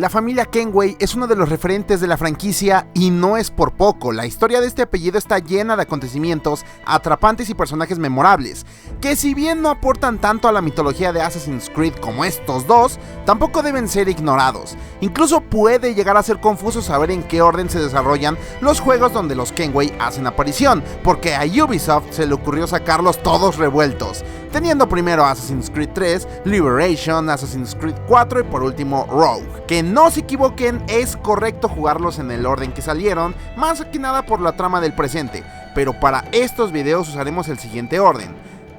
La familia Kenway es uno de los referentes de la franquicia y no es por poco. La historia de este apellido está llena de acontecimientos atrapantes y personajes memorables, que si bien no aportan tanto a la mitología de Assassin's Creed como estos dos, tampoco deben ser ignorados. Incluso puede llegar a ser confuso saber en qué orden se desarrollan los juegos donde los Kenway hacen aparición, porque a Ubisoft se le ocurrió sacarlos todos revueltos, teniendo primero Assassin's Creed 3, Liberation, Assassin's Creed 4 y por último Rogue. Que no se equivoquen, es correcto jugarlos en el orden que salieron, más que nada por la trama del presente, pero para estos videos usaremos el siguiente orden: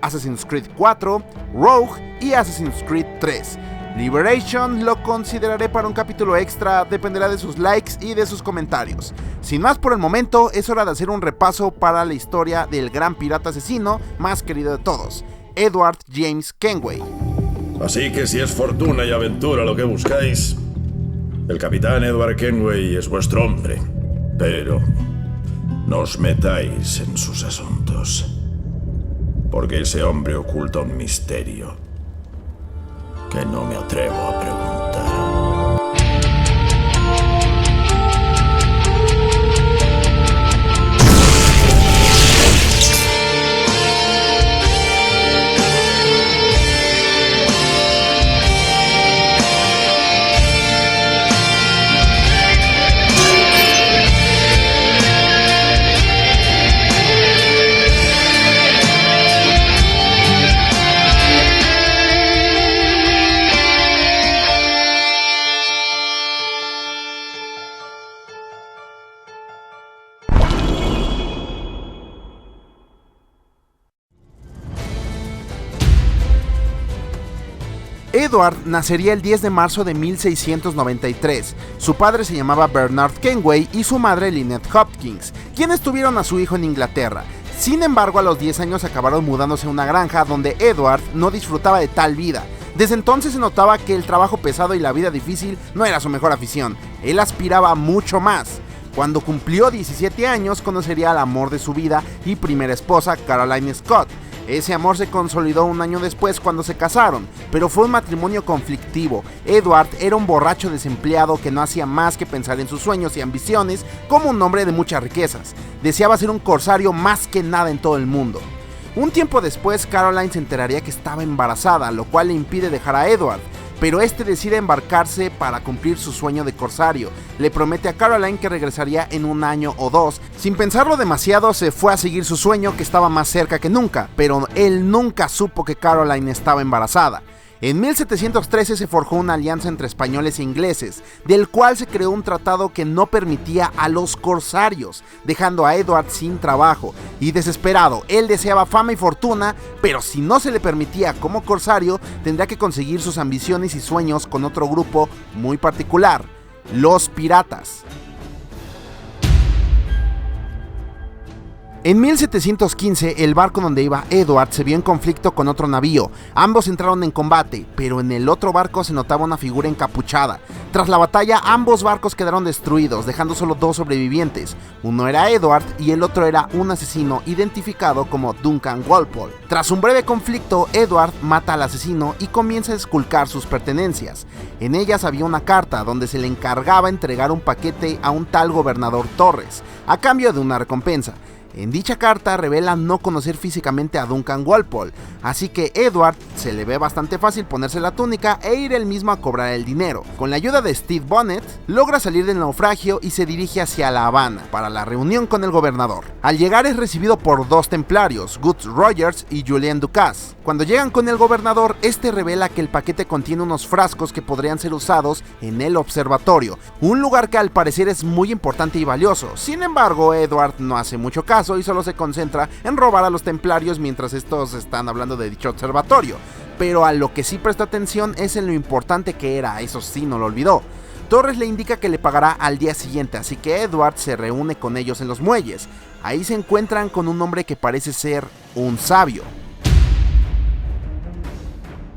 Assassin's Creed 4, Rogue y Assassin's Creed 3. Liberation lo consideraré para un capítulo extra, dependerá de sus likes y de sus comentarios. Sin más por el momento, es hora de hacer un repaso para la historia del gran pirata asesino más querido de todos, Edward James Kenway. Así que si es fortuna y aventura lo que buscáis, el capitán Edward Kenway es vuestro hombre, pero no os metáis en sus asuntos, porque ese hombre oculta un misterio que no me atrevo a preguntar. Edward nacería el 10 de marzo de 1693. Su padre se llamaba Bernard Kenway y su madre Lynette Hopkins, quienes tuvieron a su hijo en Inglaterra. Sin embargo, a los 10 años acabaron mudándose a una granja donde Edward no disfrutaba de tal vida. Desde entonces se notaba que el trabajo pesado y la vida difícil no era su mejor afición. Él aspiraba a mucho más. Cuando cumplió 17 años, conocería al amor de su vida y primera esposa, Caroline Scott. Ese amor se consolidó un año después cuando se casaron, pero fue un matrimonio conflictivo. Edward era un borracho desempleado que no hacía más que pensar en sus sueños y ambiciones como un hombre de muchas riquezas. Deseaba ser un corsario más que nada en todo el mundo. Un tiempo después, Caroline se enteraría que estaba embarazada, lo cual le impide dejar a Edward, pero este decide embarcarse para cumplir su sueño de corsario. Le promete a Caroline que regresaría en un año o dos. Sin pensarlo demasiado, se fue a seguir su sueño, que estaba más cerca que nunca, pero él nunca supo que Caroline estaba embarazada. En 1713 se forjó una alianza entre españoles e ingleses, del cual se creó un tratado que no permitía a los corsarios, dejando a Edward sin trabajo. Y desesperado, él deseaba fama y fortuna, pero si no se le permitía como corsario, tendría que conseguir sus ambiciones y sueños con otro grupo muy particular: los piratas. En 1715, el barco donde iba Edward se vio en conflicto con otro navío. Ambos entraron en combate, pero en el otro barco se notaba una figura encapuchada. Tras la batalla, ambos barcos quedaron destruidos, dejando solo dos sobrevivientes. Uno era Edward y el otro era un asesino identificado como Duncan Walpole. Tras un breve conflicto, Edward mata al asesino y comienza a esculcar sus pertenencias. En ellas había una carta donde se le encargaba entregar un paquete a un tal gobernador Torres, a cambio de una recompensa. En dicha carta revela no conocer físicamente a Duncan Walpole, así que Edward se le ve bastante fácil ponerse la túnica e ir él mismo a cobrar el dinero. Con la ayuda de Stede Bonnet, logra salir del naufragio y se dirige hacia La Habana para la reunión con el gobernador. Al llegar es recibido por dos templarios, Guts Rogers y Julien Ducasse. Cuando llegan con el gobernador, este revela que el paquete contiene unos frascos que podrían ser usados en el observatorio, un lugar que al parecer es muy importante y valioso. Sin embargo, Edward no hace mucho caso y solo se concentra en robar a los templarios mientras estos están hablando de dicho observatorio. Pero a lo que sí presta atención es en lo importante que era, eso sí no lo olvidó. Torres le indica que le pagará al día siguiente, así que Edward se reúne con ellos en los muelles. Ahí se encuentran con un hombre que parece ser un sabio.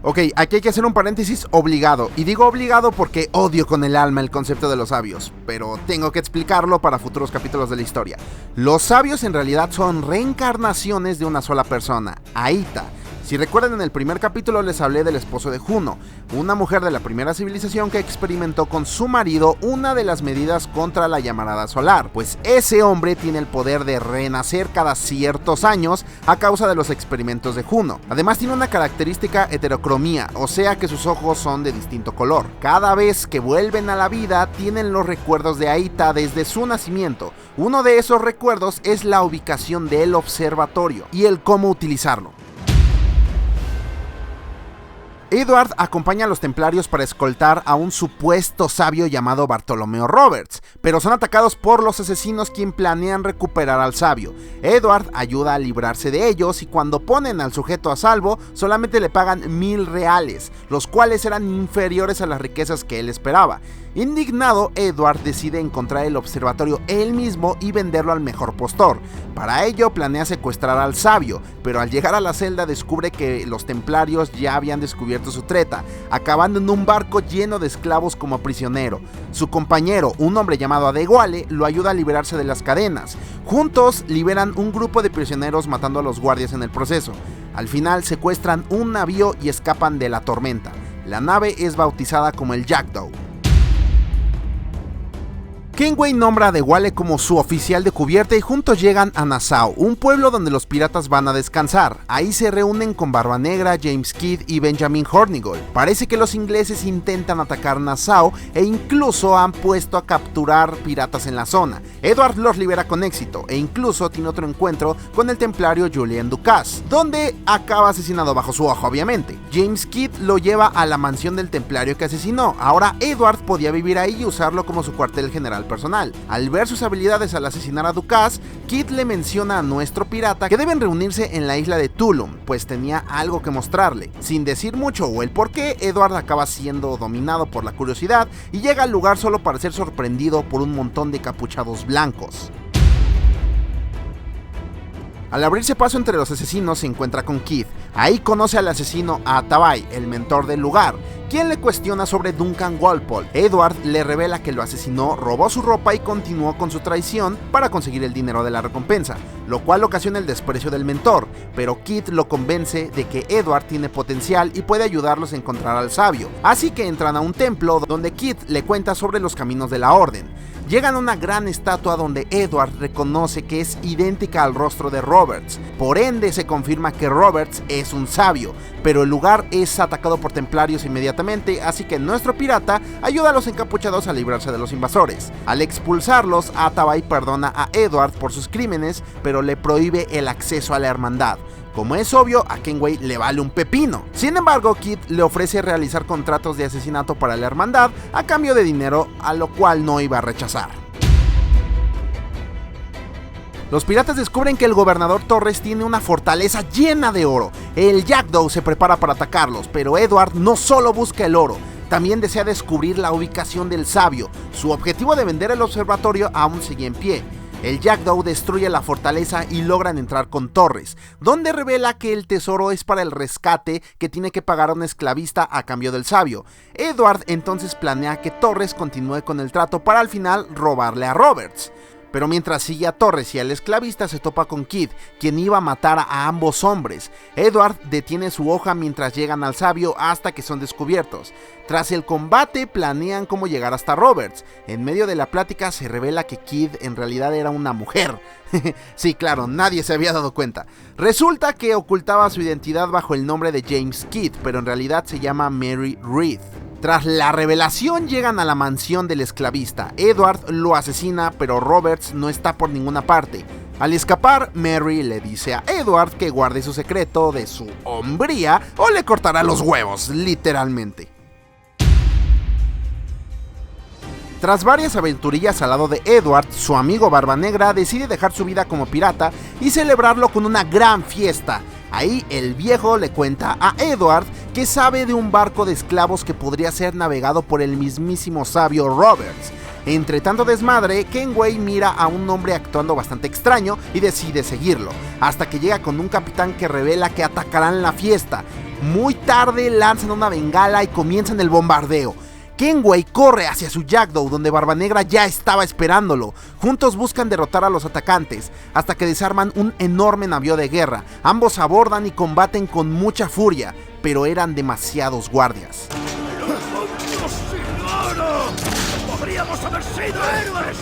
Ok, aquí hay que hacer un paréntesis obligado, y digo obligado porque odio con el alma el concepto de los sabios, pero tengo que explicarlo para futuros capítulos de la historia. Los sabios en realidad son reencarnaciones de una sola persona, Aita. Si recuerdan, en el primer capítulo les hablé del esposo de Juno, una mujer de la primera civilización que experimentó con su marido una de las medidas contra la llamarada solar, pues ese hombre tiene el poder de renacer cada ciertos años a causa de los experimentos de Juno. Además tiene una característica heterocromía, o sea que sus ojos son de distinto color. Cada vez que vuelven a la vida tienen los recuerdos de Aita desde su nacimiento. Uno de esos recuerdos es la ubicación del observatorio y el cómo utilizarlo. Edward acompaña a los templarios para escoltar a un supuesto sabio llamado Bartolomeo Roberts, pero son atacados por los asesinos, quien planean recuperar al sabio. Edward ayuda a librarse de ellos y cuando ponen al sujeto a salvo solamente le pagan 1000 reales, los cuales eran inferiores a las riquezas que él esperaba. Indignado, Edward decide encontrar el observatorio él mismo y venderlo al mejor postor. Para ello planea secuestrar al sabio, pero al llegar a la celda descubre que los templarios ya habían descubierto su treta, acabando en un barco lleno de esclavos como prisionero. Su compañero, un hombre llamado Adewale, lo ayuda a liberarse de las cadenas. Juntos liberan un grupo de prisioneros matando a los guardias en el proceso. Al final secuestran un navío y escapan de la tormenta. La nave es bautizada como el Jackdaw. Kenway nombra a Adewale como su oficial de cubierta y juntos llegan a Nassau, un pueblo donde los piratas van a descansar. Ahí se reúnen con Barba Negra, James Kidd y Benjamin Hornigold. Parece que los ingleses intentan atacar Nassau e incluso han puesto a capturar piratas en la zona. Edward los libera con éxito e incluso tiene otro encuentro con el templario Julian Ducasse, donde acaba asesinado bajo su ojo, obviamente. James Kidd lo lleva a la mansión del templario que asesinó. Ahora Edward podía vivir ahí y usarlo como su cuartel general personal. Al ver sus habilidades al asesinar a Ducasse, Kidd le menciona a nuestro pirata que deben reunirse en la isla de Tulum, pues tenía algo que mostrarle. Sin decir mucho o el por qué, Edward acaba siendo dominado por la curiosidad y llega al lugar solo para ser sorprendido por un montón de capuchados blancos. Al abrirse paso entre los asesinos se encuentra con Kidd. Ahí conoce al asesino Atabai, el mentor del lugar, quien le cuestiona sobre Duncan Walpole. Edward le revela que lo asesinó, robó su ropa y continuó con su traición para conseguir el dinero de la recompensa, lo cual ocasiona el desprecio del mentor, pero Kidd lo convence de que Edward tiene potencial y puede ayudarlos a encontrar al sabio. Así que entran a un templo donde Kidd le cuenta sobre los caminos de la orden. Llegan a una gran estatua donde Edward reconoce que es idéntica al rostro de Roberts. Por ende se confirma que Roberts es un sabio, pero el lugar es atacado por templarios inmediatamente, así que nuestro pirata ayuda a los encapuchados a librarse de los invasores. Al expulsarlos, Atabai perdona a Edward por sus crímenes, pero le prohíbe el acceso a la hermandad. Como es obvio, a Kenway le vale un pepino. Sin embargo, Kidd le ofrece realizar contratos de asesinato para la hermandad a cambio de dinero, a lo cual no iba a rechazar. Los piratas descubren que el gobernador Torres tiene una fortaleza llena de oro. El Jackdaw se prepara para atacarlos, pero Edward no solo busca el oro, también desea descubrir la ubicación del sabio. Su objetivo de vender el observatorio aún sigue en pie. El Jackdaw destruye la fortaleza y logran entrar con Torres, donde revela que el tesoro es para el rescate que tiene que pagar a un esclavista a cambio del sabio. Edward entonces planea que Torres continúe con el trato para al final robarle a Roberts. Pero mientras sigue a Torres y al esclavista se topa con Kidd, quien iba a matar a ambos hombres. Edward detiene su hoja mientras llegan al sabio hasta que son descubiertos. Tras el combate planean cómo llegar hasta Roberts. En medio de la plática se revela que Kidd en realidad era una mujer. Sí, claro, nadie se había dado cuenta. Resulta que ocultaba su identidad bajo el nombre de James Kidd, pero en realidad se llama Mary Reed. Tras la revelación llegan a la mansión del esclavista. Edward lo asesina, pero Roberts no está por ninguna parte. Al escapar, Mary le dice a Edward que guarde su secreto de su hombría o le cortará los huevos, literalmente. Tras varias aventurillas al lado de Edward, su amigo Barba Negra decide dejar su vida como pirata y celebrarlo con una gran fiesta. Ahí el viejo le cuenta a Edward que sabe de un barco de esclavos que podría ser navegado por el mismísimo sabio Roberts. Entre tanto desmadre, Kenway mira a un hombre actuando bastante extraño y decide seguirlo, hasta que llega con un capitán que revela que atacarán la fiesta. Muy tarde lanzan una bengala y comienzan el bombardeo. Kenway corre hacia su Jackdaw, donde Barbanegra ya estaba esperándolo. Juntos buscan derrotar a los atacantes, hasta que desarman un enorme navío de guerra. Ambos abordan y combaten con mucha furia, pero eran demasiados guardias. ¡Podríamos haber sido héroes!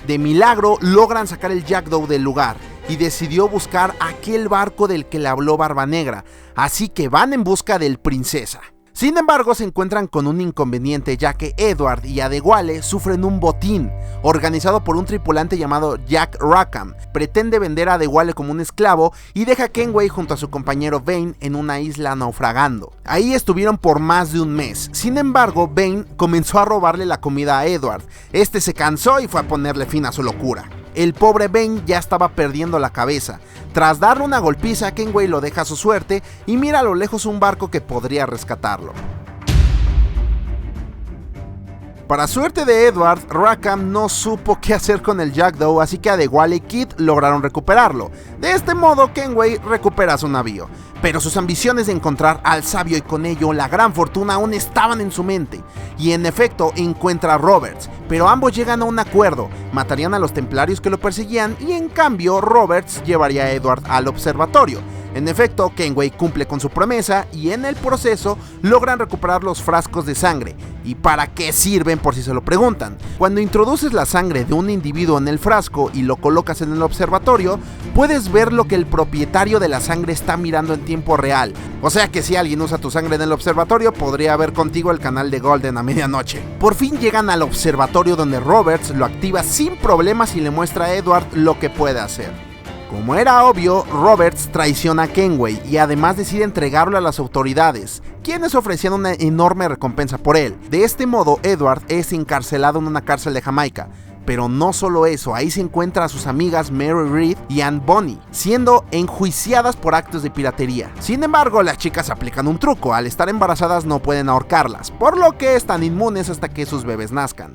De milagro logran sacar el Jackdaw del lugar y decidió buscar aquel barco del que le habló Barbanegra, así que van en busca del Princesa. Sin embargo, se encuentran con un inconveniente, ya que Edward y Adewale sufren un botín organizado por un tripulante llamado Jack Rackham. Pretende vender a Adewale como un esclavo y deja a Kenway junto a su compañero Vane en una isla naufragando. Ahí estuvieron por más de un mes. Sin embargo, Vane comenzó a robarle la comida a Edward. Este se cansó y fue a ponerle fin a su locura. El pobre Vane ya estaba perdiendo la cabeza. Tras darle una golpiza, Kenway lo deja a su suerte y mira a lo lejos un barco que podría rescatarlo. Para suerte de Edward, Rackham no supo qué hacer con el Jackdaw, así que Adewale y Kid lograron recuperarlo. De este modo, Kenway recupera su navío. Pero sus ambiciones de encontrar al sabio y con ello la gran fortuna aún estaban en su mente. Y en efecto encuentra a Roberts, pero ambos llegan a un acuerdo. Matarían a los templarios que lo perseguían y en cambio Roberts llevaría a Edward al observatorio. En efecto, Kenway cumple con su promesa y en el proceso logran recuperar los frascos de sangre. ¿Y para qué sirven, por si se lo preguntan? Cuando introduces la sangre de un individuo en el frasco y lo colocas en el observatorio, puedes ver lo que el propietario de la sangre está mirando en tiempo real. O sea que si alguien usa tu sangre en el observatorio, podría ver contigo el canal de Golden a medianoche. Por fin llegan al observatorio, donde Roberts lo activa sin problemas y le muestra a Edward lo que puede hacer. Como era obvio, Roberts traiciona a Kenway y además decide entregarlo a las autoridades, quienes ofrecían una enorme recompensa por él. De este modo, Edward es encarcelado en una cárcel de Jamaica. Pero no solo eso, ahí se encuentra a sus amigas Mary Read y Anne Bonny, siendo enjuiciadas por actos de piratería. Sin embargo, las chicas aplican un truco: al estar embarazadas no pueden ahorcarlas, por lo que están inmunes hasta que sus bebés nazcan.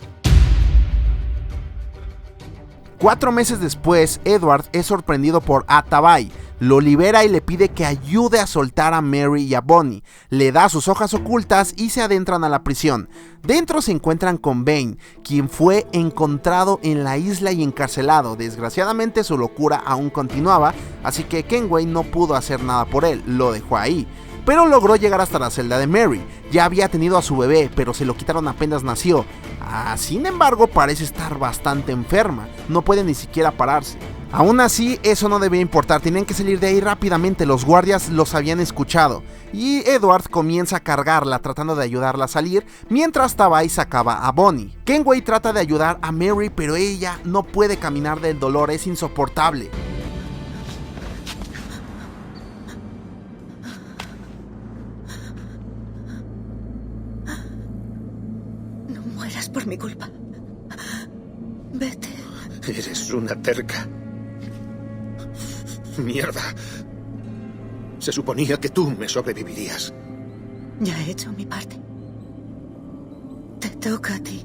4 meses después, Edward es sorprendido por Atabay, lo libera y le pide que ayude a soltar a Mary y a Bonny. Le da sus hojas ocultas y se adentran a la prisión. Dentro se encuentran con Vane, quien fue encontrado en la isla y encarcelado. Desgraciadamente su locura aún continuaba, así que Kenway no pudo hacer nada por él, lo dejó ahí. Pero logró llegar hasta la celda de Mary. Ya había tenido a su bebé, pero se lo quitaron apenas nació. Sin embargo, parece estar bastante enferma, no puede ni siquiera pararse. Aún así, eso no debía importar, tenían que salir de ahí rápidamente, los guardias los habían escuchado. Y Edward comienza a cargarla, tratando de ayudarla a salir, mientras Tabay sacaba a Bonny. Kenway trata de ayudar a Mary, pero ella no puede caminar del dolor, es insoportable. Por mi culpa. Vete. Eres una terca. Mierda. Se suponía que tú me sobrevivirías. Ya he hecho mi parte. Te toca a ti.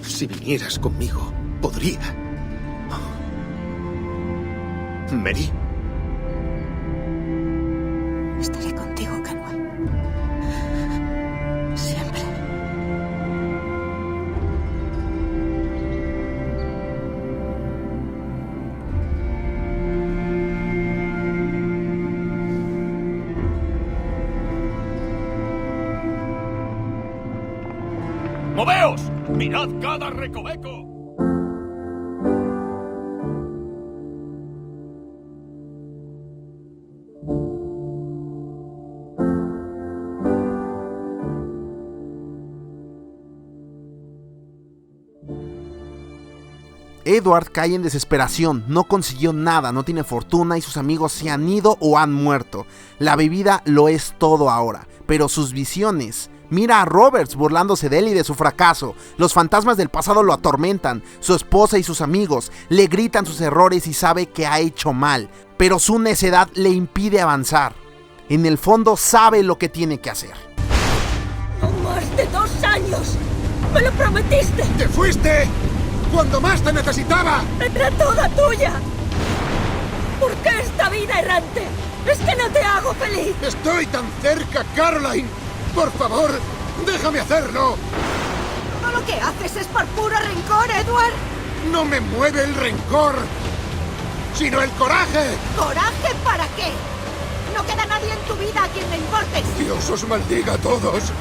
Si vinieras conmigo, podría. Mary. Estaré contigo, Kenway. Siempre. ¡Moveos! ¡Mirad cada recoveco! Edward cae en desesperación, no consiguió nada, no tiene fortuna y sus amigos se han ido o han muerto. La bebida lo es todo ahora, pero sus visiones, Mira a Roberts burlándose de él y de su fracaso. Los fantasmas del pasado lo atormentan. Su esposa y sus amigos le gritan sus errores y sabe que ha hecho mal, pero su necedad le impide avanzar. En el fondo sabe lo que tiene que hacer. No más de 2 años. ¡Me lo prometiste! ¡Te fuiste cuando más te necesitaba! ¡Era toda tuya! ¿Por qué esta vida errante? ¡Es que no te hago feliz! ¡Estoy tan cerca, Caroline! ¡Por favor, déjame hacerlo! Todo lo que haces es por puro rencor, Edward. No me mueve el rencor, sino el coraje. ¿Coraje para qué? No queda nadie en tu vida a quien le importes. Dios os maldiga a todos.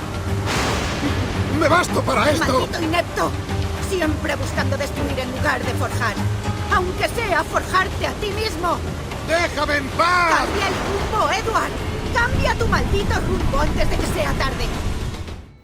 ¡Me basto para esto! ¡Maldito inepto! Siempre buscando destruir en lugar de forjar. Aunque sea forjarte a ti mismo. ¡Déjame en paz! ¡Cambia el rumbo, Edward! ¡Cambia tu maldito rumbo antes de que sea tarde!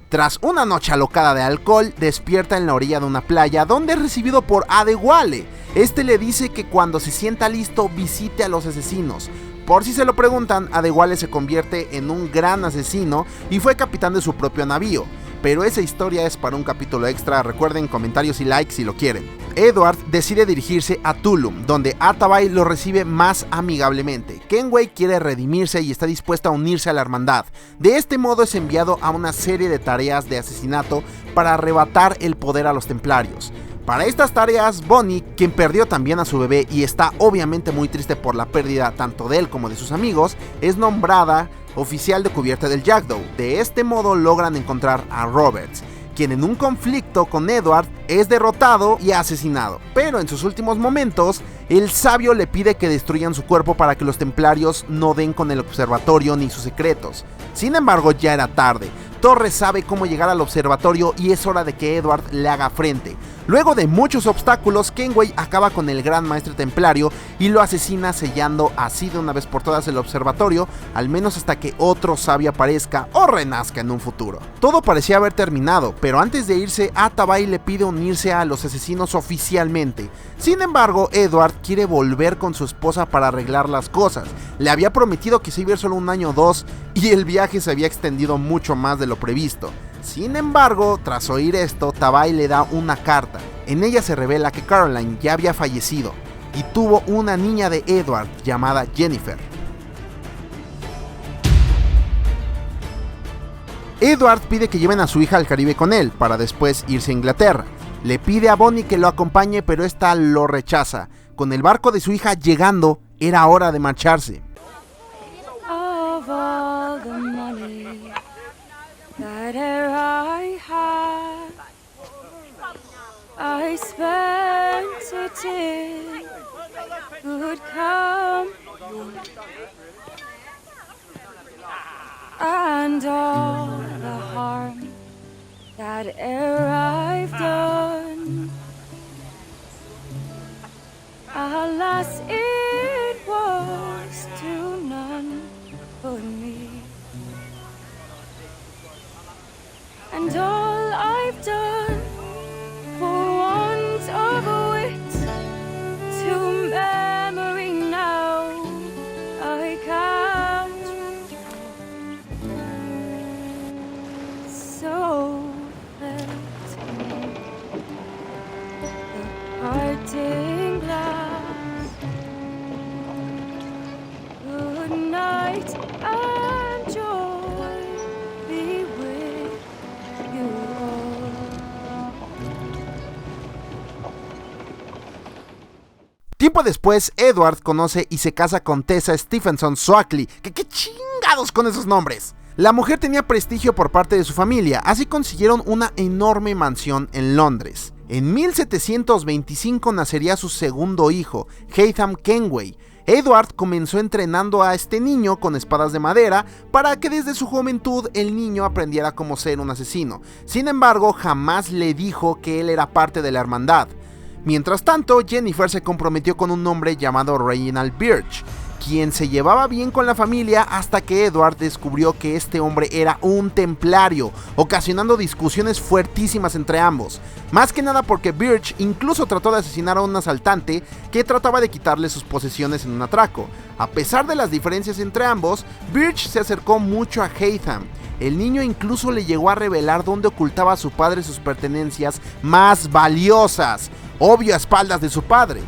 Tras una noche alocada de alcohol, despierta en la orilla de una playa donde es recibido por Adewale. Este le dice que cuando se sienta listo visite a los asesinos. Por si se lo preguntan, Adewale se convierte en un gran asesino y fue capitán de su propio navío. Pero esa historia es para un capítulo extra, recuerden comentarios y likes si lo quieren. Edward decide dirigirse a Tulum, donde Atabay lo recibe más amigablemente. Kenway quiere redimirse y está dispuesto a unirse a la hermandad. De este modo es enviado a una serie de tareas de asesinato para arrebatar el poder a los templarios. Para estas tareas, Bonnie, quien perdió también a su bebé y está obviamente muy triste por la pérdida tanto de él como de sus amigos, es nombrada oficial de cubierta del Jackdaw. De este modo logran encontrar a Roberts, quien en un conflicto con Edward es derrotado y asesinado. Pero en sus últimos momentos, el sabio le pide que destruyan su cuerpo para que los templarios no den con el observatorio ni sus secretos. Sin embargo, ya era tarde. Torres sabe cómo llegar al observatorio y es hora de que Edward le haga frente. Luego de muchos obstáculos, Kenway acaba con el gran maestre templario y lo asesina, sellando así de una vez por todas el observatorio, al menos hasta que otro sabio aparezca o renazca en un futuro. Todo parecía haber terminado, pero antes de irse, Atabay le pide unirse a los asesinos oficialmente. Sin embargo, Edward quiere volver con su esposa para arreglar las cosas. Le había prometido que se iba a ir solo 1 año o 2 y el viaje se había extendido mucho más de lo previsto. Sin embargo, tras oír esto, Tabay le da una carta. En ella se revela que Caroline ya había fallecido y tuvo una niña de Edward llamada Jennifer. Edward pide que lleven a su hija al Caribe con él para después irse a Inglaterra. Le pide a Bonnie que lo acompañe, pero esta lo rechaza. Con el barco de su hija llegando, era hora de marcharse. That I had, I spent it in good company, and all the harm that e'er I've done, alas, it was to none but me. And all I've done for want of wit to memory now I can't recall. So felt the parting glass. Good night and joy be with you all. Tiempo después, Edward conoce y se casa con Tessa Stephenson Swackley. ¿Qué chingados con esos nombres? La mujer tenía prestigio por parte de su familia, así consiguieron una enorme mansión en Londres. En 1725 nacería su segundo hijo, Haytham Kenway. Edward comenzó entrenando a este niño con espadas de madera para que desde su juventud el niño aprendiera cómo ser un asesino. Sin embargo, jamás le dijo que él era parte de la hermandad. Mientras tanto, Jennifer se comprometió con un hombre llamado Reginald Birch, quien se llevaba bien con la familia hasta que Edward descubrió que este hombre era un templario, ocasionando discusiones fuertísimas entre ambos, más que nada porque Birch incluso trató de asesinar a un asaltante que trataba de quitarle sus posesiones en un atraco. A pesar de las diferencias entre ambos, Birch se acercó mucho a Haytham. El niño incluso le llegó a revelar dónde ocultaba a su padre sus pertenencias más valiosas, obvio a espaldas de su padre.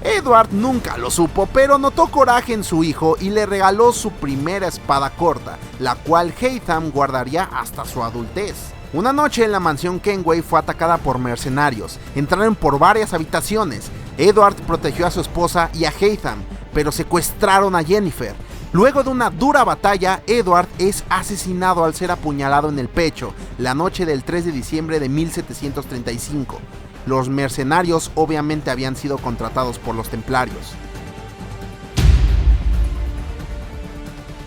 Edward nunca lo supo, pero notó coraje en su hijo y le regaló su primera espada corta, la cual Haytham guardaría hasta su adultez. Una noche en la mansión Kenway fue atacada por mercenarios. Entraron por varias habitaciones. Edward protegió a su esposa y a Haytham, pero secuestraron a Jennifer. Luego de una dura batalla, Edward es asesinado al ser apuñalado en el pecho, la noche del 3 de diciembre de 1735. Los mercenarios obviamente habían sido contratados por los templarios.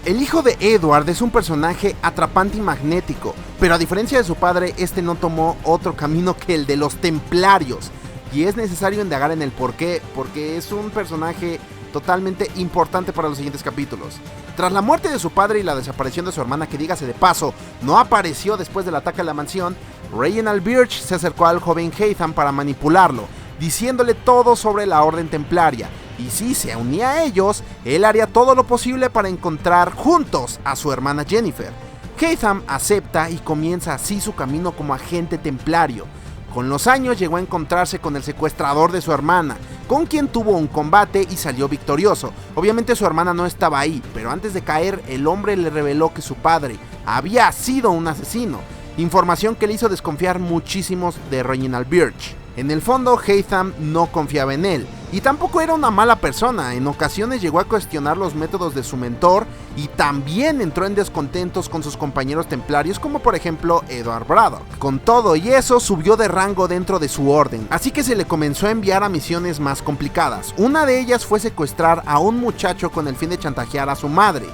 El hijo de Edward es un personaje atrapante y magnético, pero a diferencia de su padre, este no tomó otro camino que el de los templarios. Y es necesario indagar en el porqué, porque es un personaje totalmente importante para los siguientes capítulos. Tras la muerte de su padre y la desaparición de su hermana, que dígase de paso, no apareció después del ataque a la mansión, Reginald Birch se acercó al joven Haytham para manipularlo, diciéndole todo sobre la orden templaria, y si se unía a ellos, él haría todo lo posible para encontrar juntos a su hermana Jennifer. Haytham acepta y comienza así su camino como agente templario. Con los años llegó a encontrarse con el secuestrador de su hermana, con quien tuvo un combate y salió victorioso. Obviamente su hermana no estaba ahí, pero antes de caer el hombre le reveló que su padre había sido un asesino, información que le hizo desconfiar muchísimo de Reginald Birch. En el fondo, Haytham no confiaba en él, y tampoco era una mala persona. En ocasiones llegó a cuestionar los métodos de su mentor y también entró en descontentos con sus compañeros templarios, como por ejemplo Edward Braddock. Con todo y eso, subió de rango dentro de su orden, así que se le comenzó a enviar a misiones más complicadas. Una de ellas fue secuestrar a un muchacho con el fin de chantajear a su madre.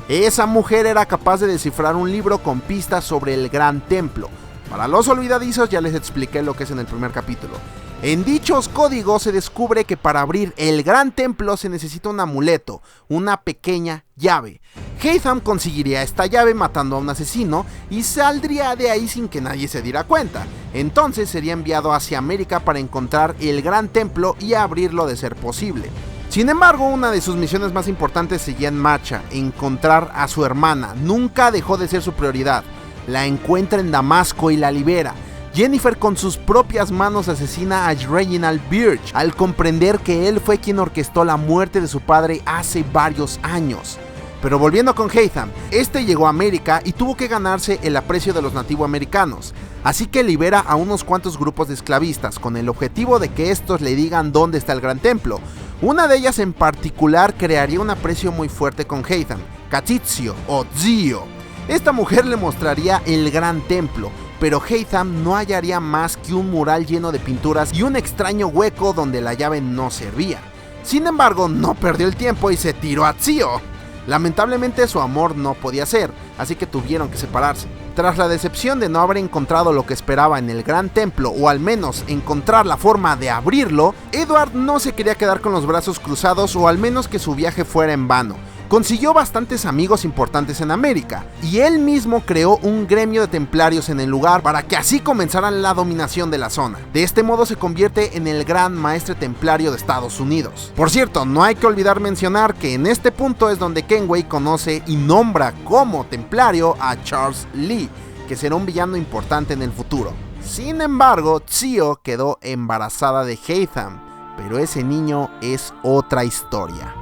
Esa mujer era capaz de descifrar un libro con pistas sobre el Gran Templo. Para los olvidadizos ya les expliqué lo que es en el primer capítulo. En dichos códigos se descubre que para abrir el Gran Templo se necesita un amuleto, una pequeña llave. Haytham conseguiría esta llave matando a un asesino y saldría de ahí sin que nadie se diera cuenta. Entonces sería enviado hacia América para encontrar el Gran Templo y abrirlo de ser posible. Sin embargo, una de sus misiones más importantes seguía en marcha: encontrar a su hermana. Nunca dejó de ser su prioridad. La encuentra en Damasco y la libera. Jennifer con sus propias manos asesina a Reginald Birch al comprender que él fue quien orquestó la muerte de su padre hace varios años. Pero volviendo con Haytham, este llegó a América y tuvo que ganarse el aprecio de los nativoamericanos, así que libera a unos cuantos grupos de esclavistas con el objetivo de que estos le digan dónde está el Gran Templo. Una de ellas en particular crearía un aprecio muy fuerte con Haytham, Katitio o Zio. Esta mujer le mostraría el Gran Templo, pero Haytham no hallaría más que un mural lleno de pinturas y un extraño hueco donde la llave no servía. Sin embargo, no perdió el tiempo y se tiró a Zio. Lamentablemente su amor no podía ser, así que tuvieron que separarse. Tras la decepción de no haber encontrado lo que esperaba en el Gran Templo, o al menos encontrar la forma de abrirlo, Edward no se quería quedar con los brazos cruzados, o al menos que su viaje fuera en vano. Consiguió bastantes amigos importantes en América, y él mismo creó un gremio de templarios en el lugar para que así comenzaran la dominación de la zona. De este modo se convierte en el gran maestre templario de Estados Unidos. Por cierto, no hay que olvidar mencionar que en este punto es donde Kenway conoce y nombra como templario a Charles Lee, que será un villano importante en el futuro. Sin embargo, Zio quedó embarazada de Haytham, pero ese niño es otra historia.